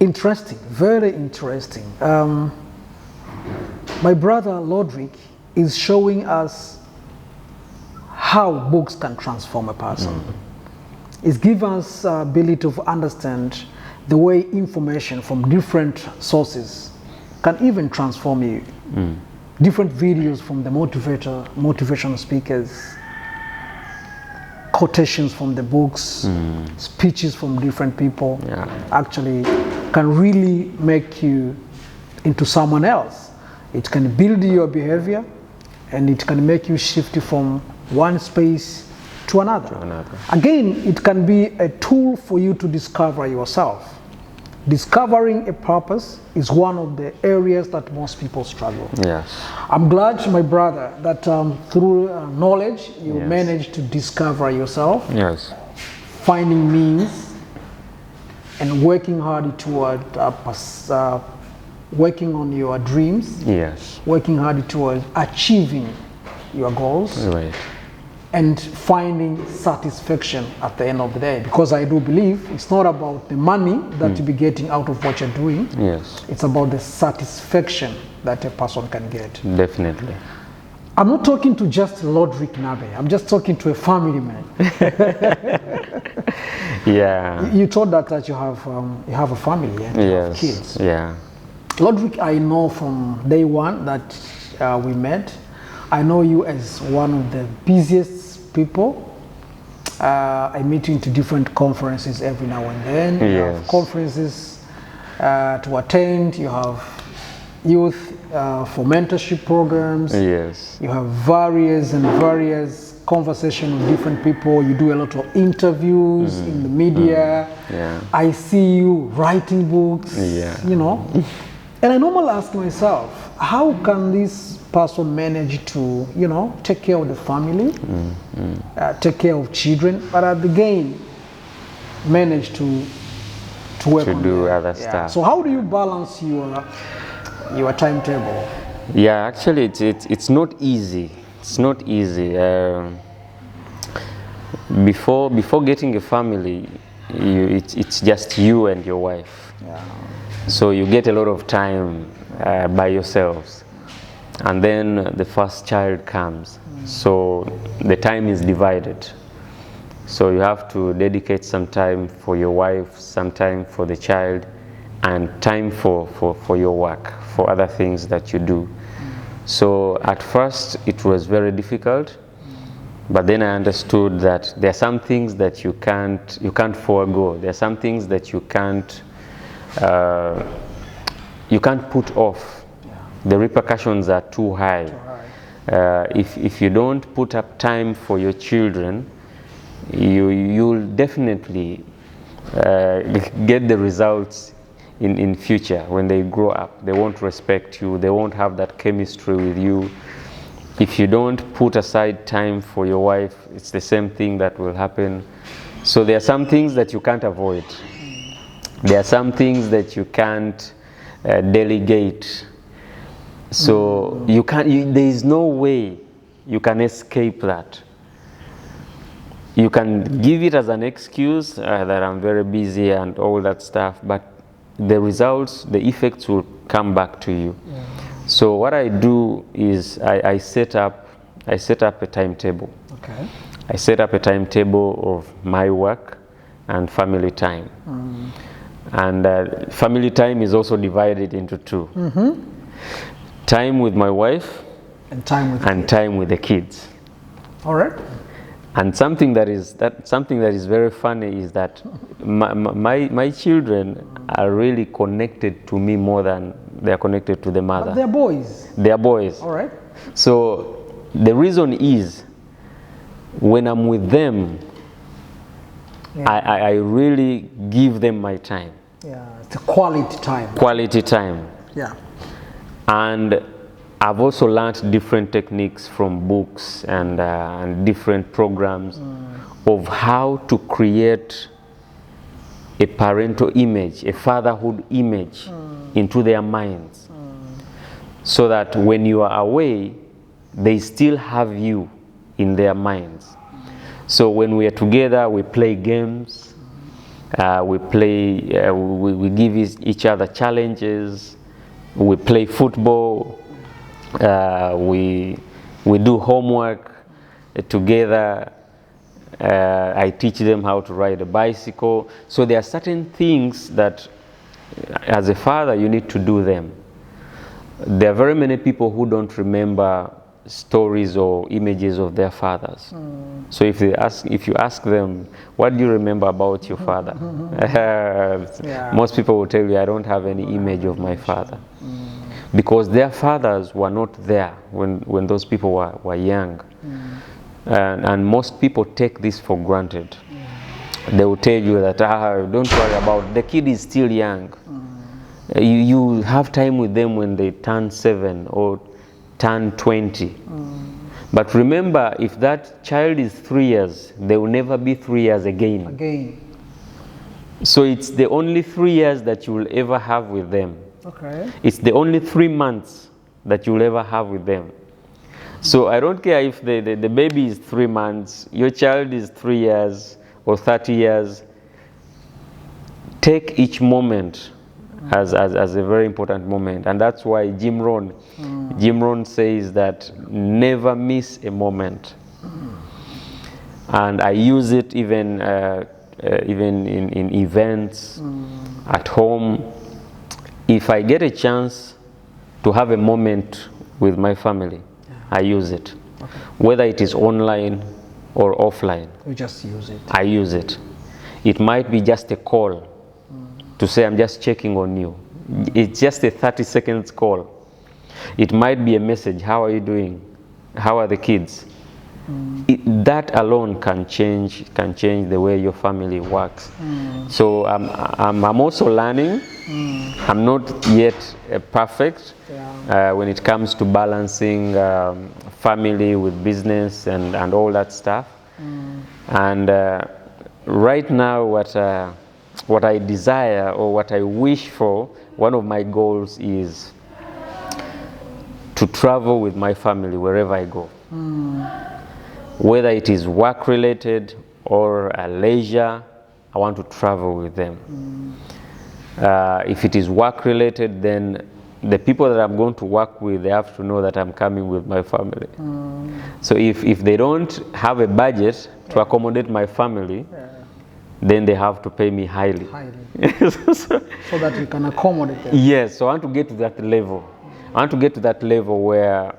Interesting, very interesting. My brother Rodrick is showing us how books can transform a person. It's given us the ability to understand the way information from different sources can even transform you. Different videos from the motivational speakers, quotations from the books, speeches from different people, actually can really make you into someone else. It can build your behavior, and it can make you shift from one space to another. Again, it can be a tool for you to discover yourself. Discovering a purpose is one of the areas that most people struggle. Yes. I'm glad, my brother, that through knowledge you managed to discover yourself. Yes. Finding means and working hard toward working on your dreams. Yes. Working hard towards achieving your goals. Right. And finding satisfaction at the end of the day, because I do believe it's not about the money that you be getting out of what you're doing. Yes. It's about the satisfaction that a person can get. Definitely. I'm not talking to just Rodrick Nabe. I'm just talking to a family man. Yeah. You told that you have a family and you have kids. Yeah. Rodrick, I know from day one that we met. I know you as one of the busiest people. I meet you into different conferences every now and then. You have conferences to attend. You have youth for mentorship programs. Yes. You have various conversations with different people. You do a lot of interviews in the media. Yeah. I see you writing books. Yeah. You know. And I normally ask myself, how can this person manage to, you know, take care of the family, take care of children, but again, manage to work to on do them. other stuff. So how do you balance your timetable? Yeah, actually, it's not easy. It's not easy. Before getting a family, it's just you and your wife. Yeah. So you get a lot of time by yourselves, and then the first child comes. So the time is divided. So you have to dedicate some time for your wife, some time for the child, and time for your work, for other things that you do. So at first it was very difficult, but then I understood that there are some things that you can't forego. There are some things that you can't put off. The repercussions are too high. If you don't put up time for your children, you'll definitely get the results in future. When they grow up, they won't respect you, they won't have that chemistry with you. If you don't put aside time for your wife, it's the same thing that will happen. So there are some things that you can't avoid. There are some things that you can't delegate. So there is no way you can escape that. You can give it as an excuse that I'm very busy and all that stuff, but the results, the effects will come back to you. Yeah. So what I do is I set up a timetable. Okay. I set up a timetable of my work and family time. And family time is also divided into two. Time with my wife and time with the kids. All right. And something that is very funny is that my children are really connected to me more than they are connected to the mother. But they're boys. They are boys. All right. So the reason is, when I'm with them, I really give them my time. Yeah, it's a quality time. Quality time. Yeah. And I've also learned different techniques from books and different programs of how to create a parental image, a fatherhood image into their minds, so that when you are away, they still have you in their minds. So when we are together, we play games, We play, we give each other challenges. We play football. We do homework together. I teach them how to ride a bicycle. So there are certain things that, as a father, you need to do them. There are very many people who don't remember stories or images of their fathers. So if you ask them, what do you remember about your father? Most people will tell you, I don't have any image of my father. Because their fathers were not there when those people were young. And most people take this for granted. They will tell you that, don't worry about, the kid is still young. You have time with them when they turn 7 or turn 20. But remember, if that child is 3 years, they will never be 3 years again. So it's the only 3 years that you will ever have with them. Okay. It's the only 3 months that you will ever have with them. So I don't care if the baby is 3 months, your child is 3 years or 30 years. Take each moment as a very important moment. And that's why Jim Rohn says that never miss a moment. And I use it even in events, at home. If I get a chance to have a moment with my family, I use it. Okay. Whether it is online or offline. You just use it. I use it. It might be just a call to say, I'm just checking on you. It's just a 30 seconds call. It might be a message, how are you doing? How are the kids? That alone can change the way your family works. So I'm also learning. I'm not yet perfect when it comes to balancing family with business and all that stuff. And right now, what I desire or what I wish for, one of my goals is to travel with my family wherever I go. Whether it is work related or leisure, I want to travel with them. If it is work related, then the people that I'm going to work with, they have to know that I'm coming with my family. So if they don't have a budget to accommodate my family, then they have to pay me highly. So that you can accommodate them. Yes, so I want to get to that level. I want to get to that level where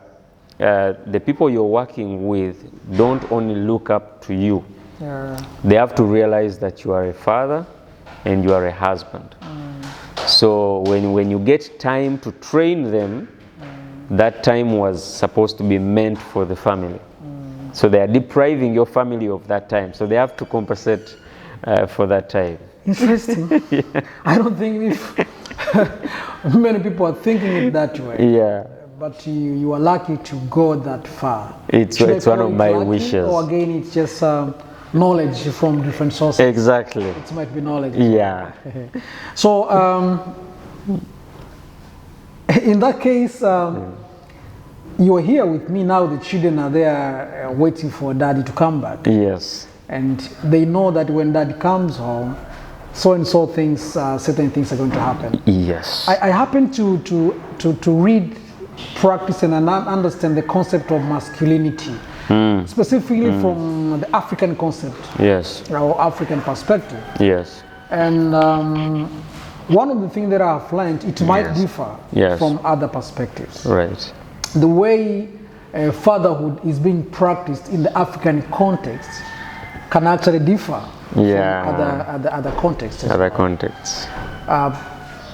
the people you're working with don't only look up to you. They have to realize that you are a father and you are a husband. So when you get time to train them, that time was supposed to be meant for the family. So they are depriving your family of that time. So they have to compensate for that time. Interesting. I don't think many people are thinking it that way. Yeah. But you are lucky to go that far. It's one of my wishes. Or again, it's just knowledge from different sources. Exactly. It might be knowledge. Yeah. So in that case, you are here with me now. The children are there waiting for daddy to come back. Yes. And they know that when daddy comes home, so and so things, certain things are going to happen. Yes. I happen to read, practice, and understand the concept of masculinity, specifically from the African concept. Yes. Or African perspective. Yes. And one of the things that I've learned, it might differ from other perspectives. Right. The way fatherhood is being practiced in the African context can actually differ from other contexts. Other contexts.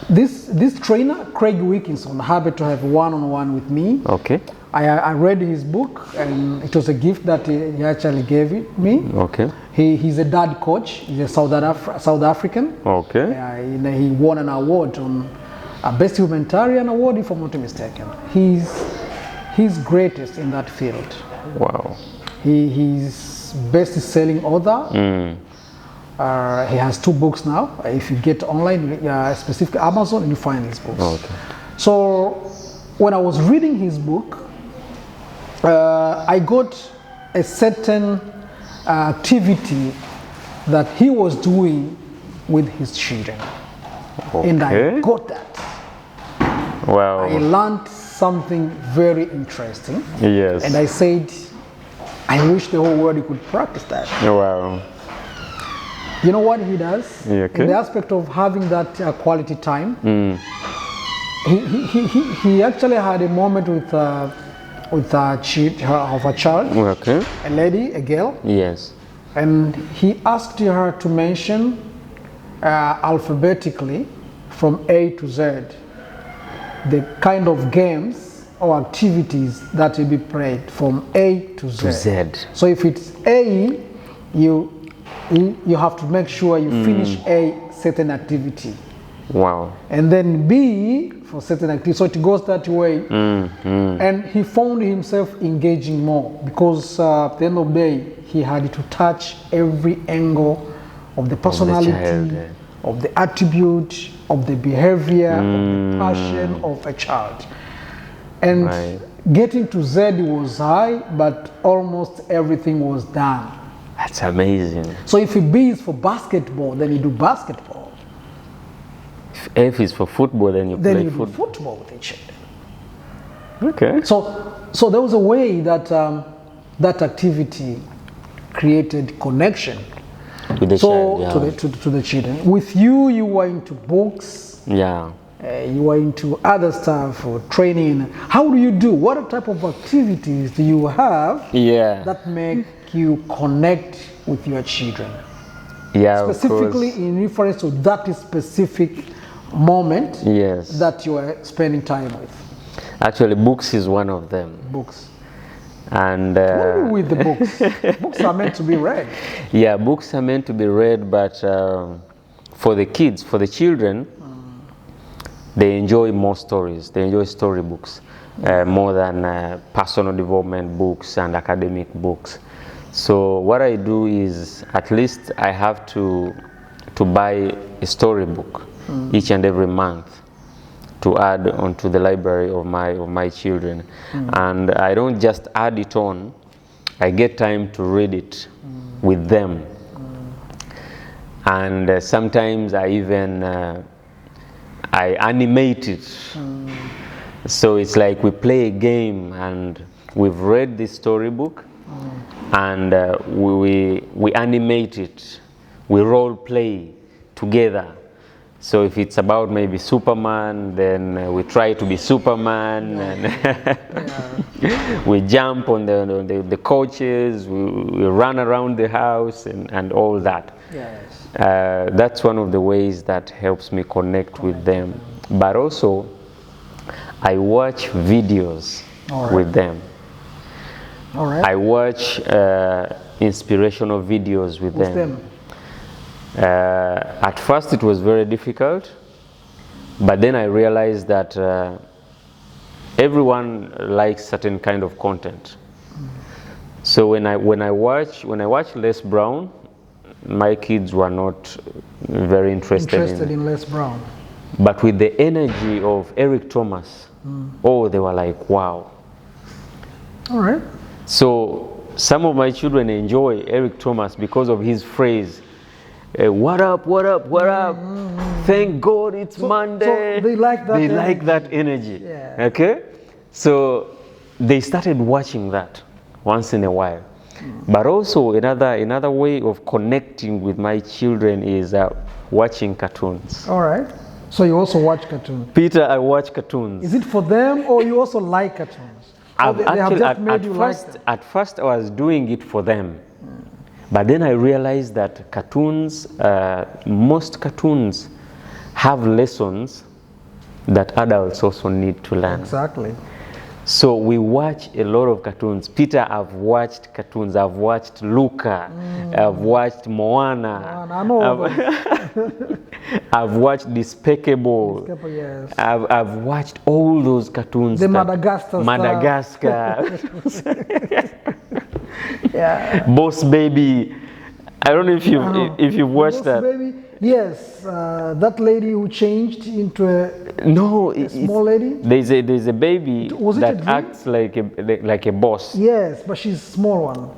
This trainer, Craig Wilkinson, happened to have one-on-one with me. Okay. I read his book, and it was a gift that he actually gave it me. Okay. He's a dad coach. He's a South African. Okay. He won an award on a Best Humanitarian Award, if I'm not mistaken. He's greatest in that field. Wow. He's best-selling author. He has 2 books now. If you get online, specifically Amazon, you find his books. Okay. So when I was reading his book, I got a certain activity that he was doing with his children. Okay. And I got that. Wow. I learned something very interesting. Yes. And I said, I wish the whole world could practice that. Wow. You know what he does? Okay. In the aspect of having that quality time, he actually had a moment with a child, Okay. a lady, a girl. Yes. And he asked her to mention alphabetically from A to Z the kind of games or activities that will be played from A to Z. To Z. So if it's A, you have to make sure you finish a certain activity. Wow. And then B for certain activity. So it goes that way. And he found himself engaging more because at the end of the day, he had to touch every angle of the personality, of the attribute, of the behavior, of the passion of a child. And getting to Z was high, but almost everything was done. That's amazing. So if B is for basketball, then you do basketball. If F is for football, then you play football. Do football with each other. Okay. So there was a way that that activity created connection with the child, yeah. to the children. With you, you were into books. Yeah. You were into other stuff or training. How do you do? What type of activities do you have that make you connect with your children? Yeah, specifically in reference to that specific moment that you are spending time with. Actually, books is one of them. Books. And what do you do with the books? Books are meant to be read. Yeah, books are meant to be read, but for the kids, for the children, they enjoy more stories. They enjoy storybooks more than personal development books and academic books. So what I do is, at least I have to buy a storybook each and every month to add onto the library of my children. And I don't just add it on, I get time to read it with them. And sometimes I even I animate it. So it's like we play a game and we've read the storybook and we animate it, we role play together. So if it's about maybe Superman, then we try to be Superman, and we jump on the couches, we run around the house and all that. Yes. That's one of the ways that helps me connect with them. But also, I watch videos with them. All right. I watch inspirational videos with them. At first it was very difficult, but then I realized that everyone likes certain kind of content. So when I watch Les Brown, my kids were not very interested in Les Brown. But with the energy of Eric Thomas, they were like, wow. All right. So some of my children enjoy Eric Thomas because of his phrase, what up, what up, what up? Thank God it's Monday. So they like that energy. Like that energy. Yeah. Okay? So they started watching that once in a while. But also another way of connecting with my children is watching cartoons. All right. So you also watch cartoons? Peter, I watch cartoons. Is it for them or you also like cartoons? At first I was doing it for them. But then I realized that cartoons, most cartoons have lessons that adults also need to learn. Exactly. So we watch a lot of cartoons. Peter, I've watched cartoons. I've watched Luca. I've watched Moana. I know I've watched Despicable. Yes. I've watched all those cartoons. The Madagascar. Yeah. Boss Baby. I don't know if you've watched that. Baby. Yes, that lady who changed into a small lady. There's a baby that acts like a boss. Yes, but she's a small one.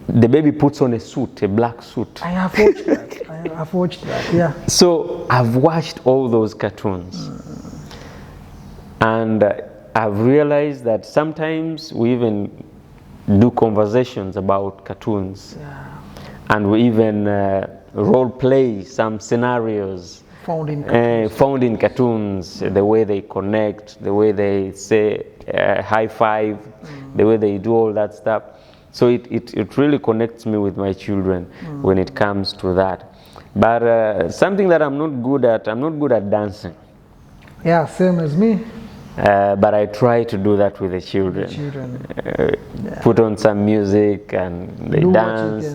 The baby puts on a suit, a black suit. I have watched that. I have watched that. Yeah. So I've watched all those cartoons, and I've realized that sometimes we even do conversations about cartoons, and we even role play some scenarios found in cartoons, the way they connect, the way they say high five, the way they do all that stuff. So it really connects me with my children when it comes to that. But something that I'm not good at dancing. Yeah, same as me. But I try to do that with the children. Put on some music and they dance.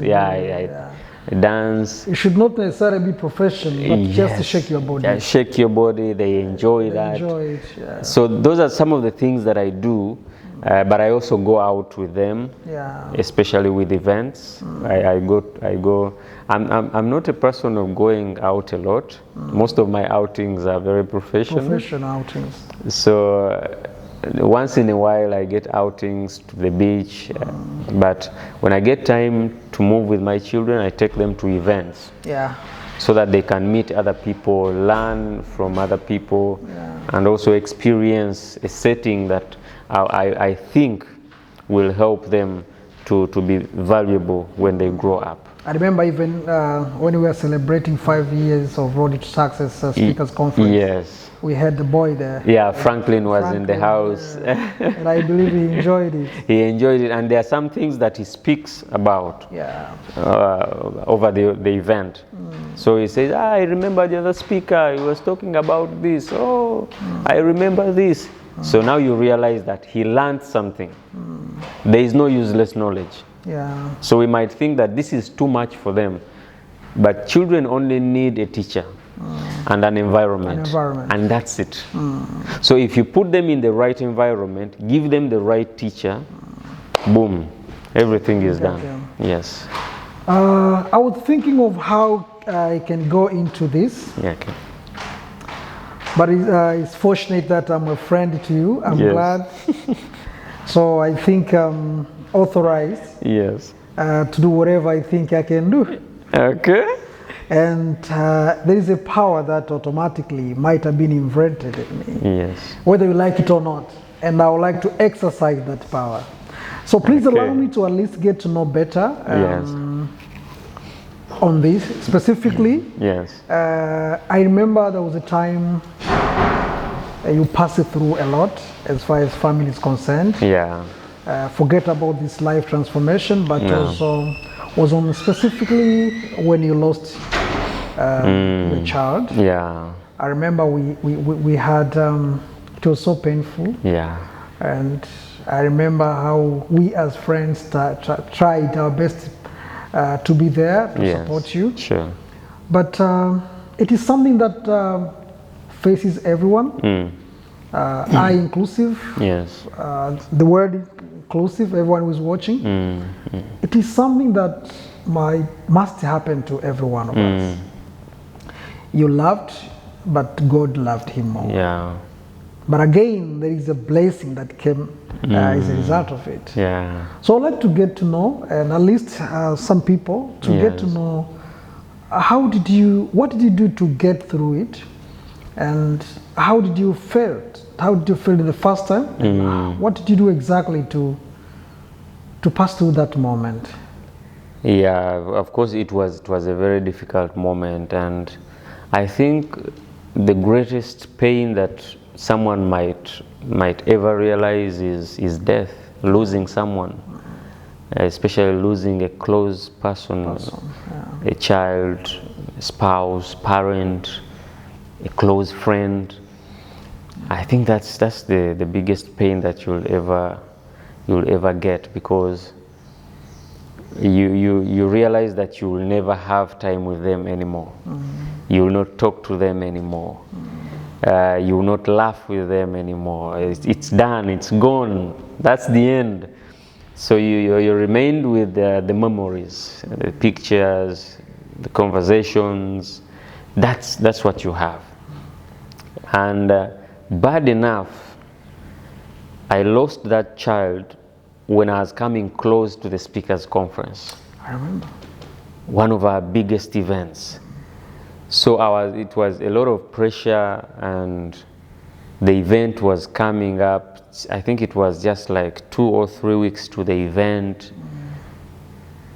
Dance. It should not necessarily be professional, but just to shake your body. Yeah, shake your body. They enjoy that. Enjoy it. Yeah. So those are some of the things that I do. But I also go out with them, especially with events. I go. I'm not a person of going out a lot. Most of my outings are very professional. Professional outings. So once in a while I get outings to the beach, but when I get time to move with my children, I take them to events. Yeah. So that they can meet other people, learn from other people, and also experience a setting that I think will help them to be valuable when they grow up. I remember even when we were celebrating 5 years of Rodrick Success Speakers Conference. Yes. We had the boy there. Yeah, Franklin was in the house. And I believe he enjoyed it. He enjoyed it, and there are some things that he speaks about over the event. So he says, I remember the other speaker, he was talking about this. Oh, I remember this. So now you realize that he learned something. There is no useless knowledge. Yeah. So we might think that this is too much for them, but children only need a teacher and an environment, and that's it. So if you put them in the right environment, give them the right teacher, boom, everything is done. Yes. I was thinking of how I can go into this. Yeah, okay. But it's fortunate that I'm a friend to you. I'm glad. So I think I'm authorized to do whatever I think I can do. Okay. And there is a power that automatically might have been invented in me. Yes. Whether you like it or not. And I would like to exercise that power. So please allow me to at least get to know better on this specifically. Yes. I remember there was a time you passed through a lot as far as family is concerned. Yeah. Forget about this life transformation, but also was on specifically when you lost your child. Yeah. I remember we had it was so painful. Yeah. And I remember how we as friends tried our best to be there to support you. Sure. But it is something that faces everyone, I inclusive. Yes. The word inclusive, everyone who is watching. It is something that must happen to every one of us. You loved, but God loved him more. Yeah. But again, there is a blessing that came as a result of it. Yeah. So I'd like to get to know, and at least some people, to get to know what did you do to get through it, and how did you feel? How did you feel the first time? And what did you do exactly to pass through that moment? Yeah, of course it was a very difficult moment, and I think the greatest pain that someone might ever realize is death, losing someone, especially losing a close person, a child, a spouse, parent, a close friend. I think that's the biggest pain that you'll ever get, because you realize that you will never have time with them anymore. You will not talk to them anymore. You will not laugh with them anymore. It's done, it's gone, that's the end. So you remain with the memories, the pictures, the conversations, that's what you have. And bad enough, I lost that child when I was coming close to the speakers conference. I remember. One of our biggest events. So it was a lot of pressure, and the event was coming up. I think it was just like 2 or 3 weeks to the event,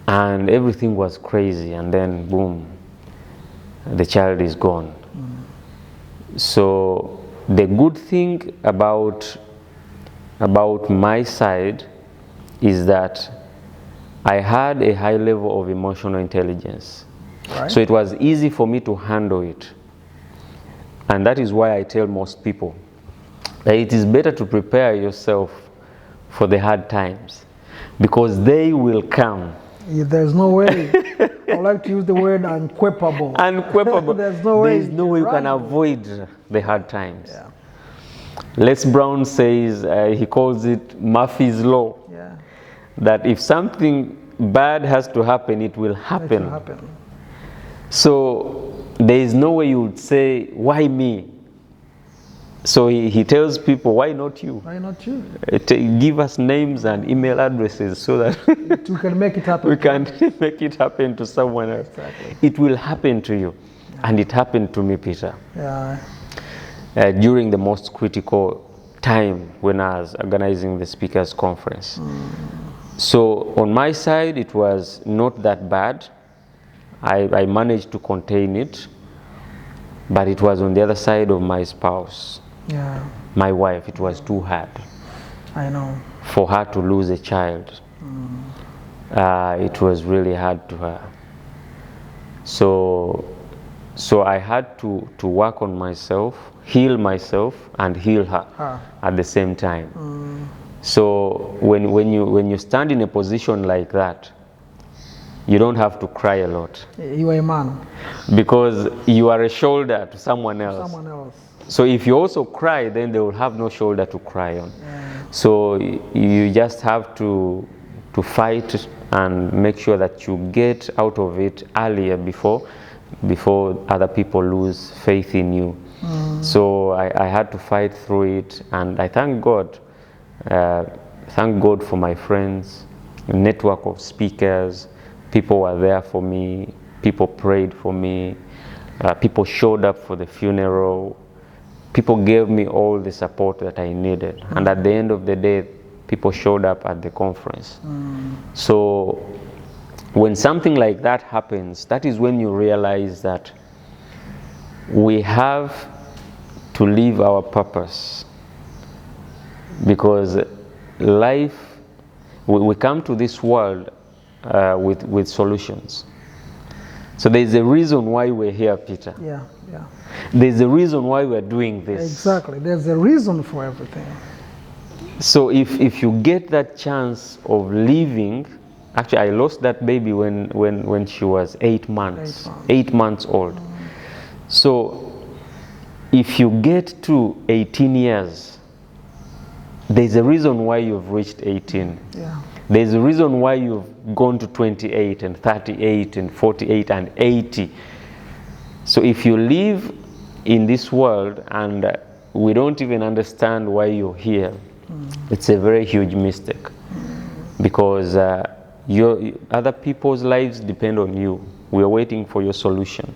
and everything was crazy, and then boom, the child is gone. So the good thing about my side is that I had a high level of emotional intelligence. Right. So it was easy for me to handle it. And that is why I tell most people that it is better to prepare yourself for the hard times, because they will come. Yeah, there's no way. I would like to use the word unquenchable. Unquenchable. There's no way. There's no way you can avoid the hard times. Yeah. Les Brown says, he calls it Murphy's Law. Yeah. That if something bad has to happen, it will happen. It will happen. So there is no way you would say, why me? So he tells people, why not you? Why not you? Give us names and email addresses so that we can make it happen. We can make it happen to someone else. Exactly. It will happen to you. Yeah. And it happened to me, Peter. Yeah. During the most critical time when I was organizing the speakers conference. So on my side, it was not that bad. I managed to contain it, but it was on the other side of my spouse. Yeah. My wife. It was too hard. I know. For her to lose a child. It was really hard to her. So I had to work on myself, heal myself, and heal her at the same time. So when you stand in a position like that, you don't have to cry a lot. You are a man. Because you are a shoulder to someone else. Someone else. So if you also cry, then they will have no shoulder to cry on. Yeah. So you just have to fight and make sure that you get out of it earlier before other people lose faith in you. So I had to fight through it, and I thank God. Thank God for my friends, a network of speakers. People were there for me. People prayed for me. People showed up for the funeral. People gave me all the support that I needed. And at the end of the day, people showed up at the conference. So when something like that happens, that is when you realize that we have to live our purpose. Because life, we come to this world with solutions. So there's a reason why we're here, Peter. Yeah, yeah. There's a reason why we're doing this. Exactly. There's a reason for everything. So if you get that chance of living, actually I lost that baby when she was 8 months. 8 months old. So if you get to 18 years, there's a reason why you've reached 18. Yeah. There's a reason why you've gone to 28 and 38 and 48 and 80. So if you live in this world and we don't even understand why you're here, it's a very huge mistake. Because other people's lives depend on you. We are waiting for your solution.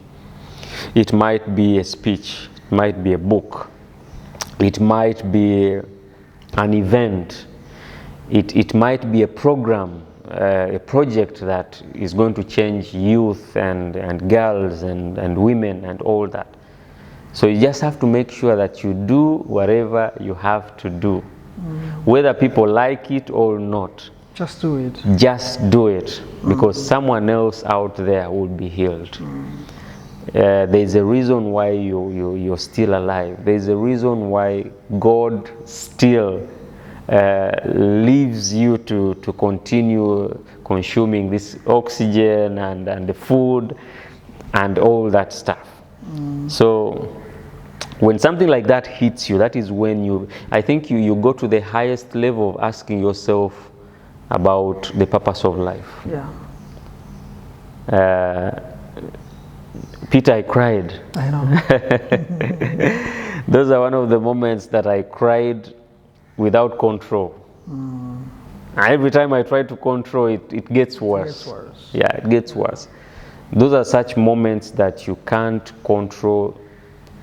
It might be a speech, it might be a book, it might be an event, it might be a program, a project that is going to change youth and girls and women and all that. So you just have to make sure that you do whatever you have to do, whether people like it or not. Just do it. Just do it, because someone else out there will be healed. There's a reason why you're still alive. There's a reason why God still leaves you to continue consuming this oxygen and the food and all that stuff. So when something like that hits you, that is when I think you go to the highest level of asking yourself about the purpose of life. Yeah. Peter, I cried. I know. Those are one of the moments that I cried without control. Every time I try to control it, it gets worse. It gets worse. Yeah, it gets worse. Those are such moments that you can't control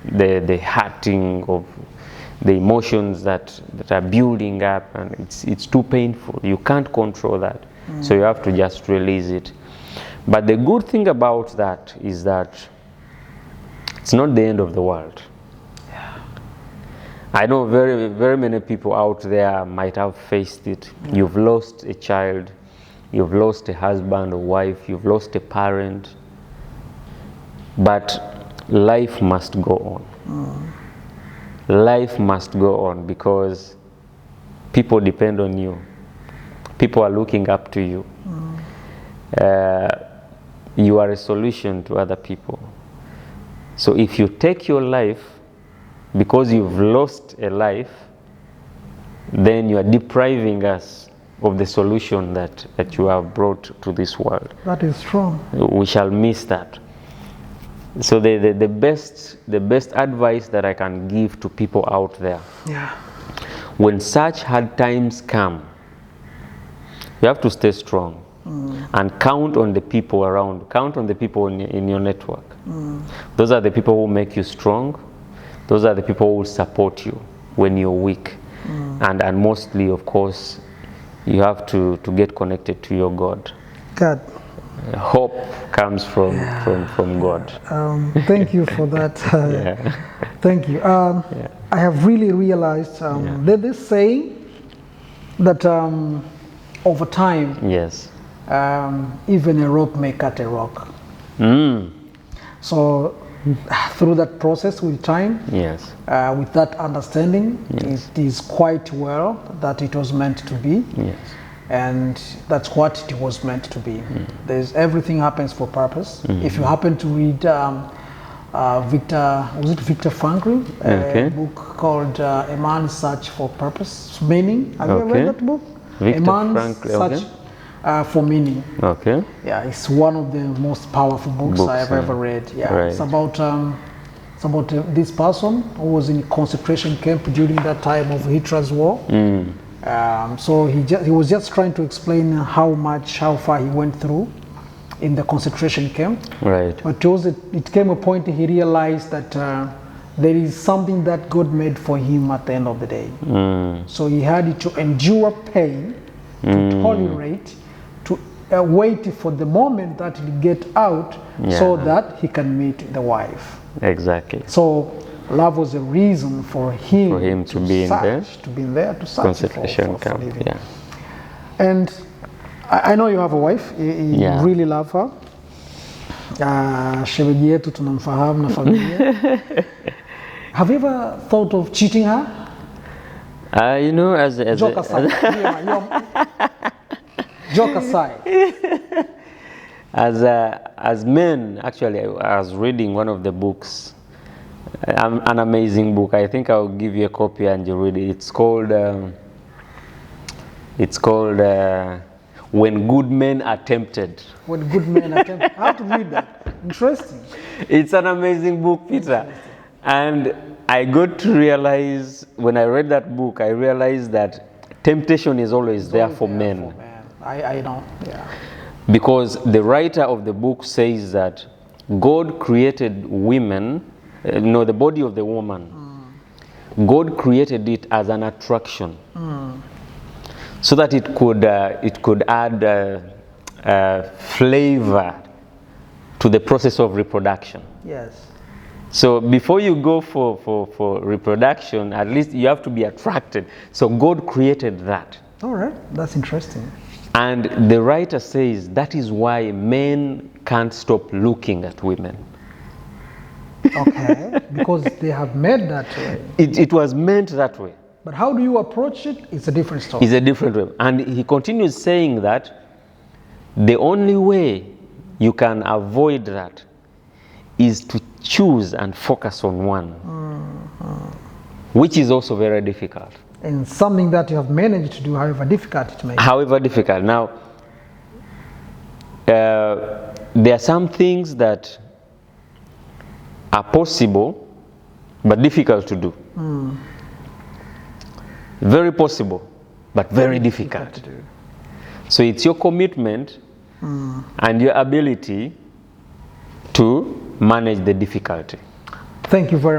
the hurting of the emotions that are building up, and it's too painful. You can't control that. So you have to just release it. But the good thing about that is that it's not the end of the world. I know very, very many people out there might have faced it. You've lost a child, you've lost a husband or wife, you've lost a parent, but life must go on. Life must go on because people depend on you. People are looking up to you. You are a solution to other people. So if you take your life because you've lost a life, then you are depriving us of the solution that you have brought to this world. That is strong. We shall miss that. So the best advice that I can give to people out there, when such hard times come, you have to stay strong and count on the people around, count on the people in your network. Those are the people who make you strong. Those are the people who will support you when you're weak. And mostly, of course, you have to get connected to your God. God. Hope comes from God. Thank you for that. Thank you. I have really realized that this saying that over time, even a rope may cut a rock. So through that process with time, with that understanding, it is quite well that it was meant to be. And that's what it was meant to be. There's everything happens for purpose. If you happen to read Viktor Frankl, a book called A Man's Search for Purpose, Meaning. Have you ever read that book? Viktor Frankl, Frankl, for Meaning. Yeah, it's one of the most powerful books I've ever read. It's about this person who was in a concentration camp during that time of Hitler's war. So he was just trying to explain how far he went through in the concentration camp. But it came a point he realized that there is something that God made for him at the end of the day. So he had to endure pain, to tolerate, to wait for the moment that he get out so that he can meet the wife. So love was a reason for him to be in there to search concentration camp. And I know you have a wife. You really love her. Shemeji yetu tunamfahamu na familia. Have you ever thought of cheating her? You know, as joke aside. Joke aside. As men, actually, I was reading one of the books. An amazing book. I think I'll give you a copy and you read it. It's called When Good Men Are Tempted. When Good Men Are Tempted. I have to read that. Interesting. It's an amazing book, Peter. And I got to realize, when I read that book, I realized that temptation is always there for men. I know, Because the writer of the book says that God created women, the body of the woman, God created it as an attraction, so that it could add flavor to the process of reproduction. So before you go for reproduction, at least you have to be attracted. So God created that. All right, that's interesting. And the writer says that is why men can't stop looking at women. Because they have made that way. It was meant that way. But how do you approach it? It's a different story. It's a different way. And he continues saying that the only way you can avoid that is to choose and focus on one, which is also very difficult. And something that you have managed to do, however difficult it may be. However difficult. Now, there are some things that are possible but difficult to do. Very possible but very difficult to do. So it's your commitment and your ability to manage the difficulty. Thank you very much.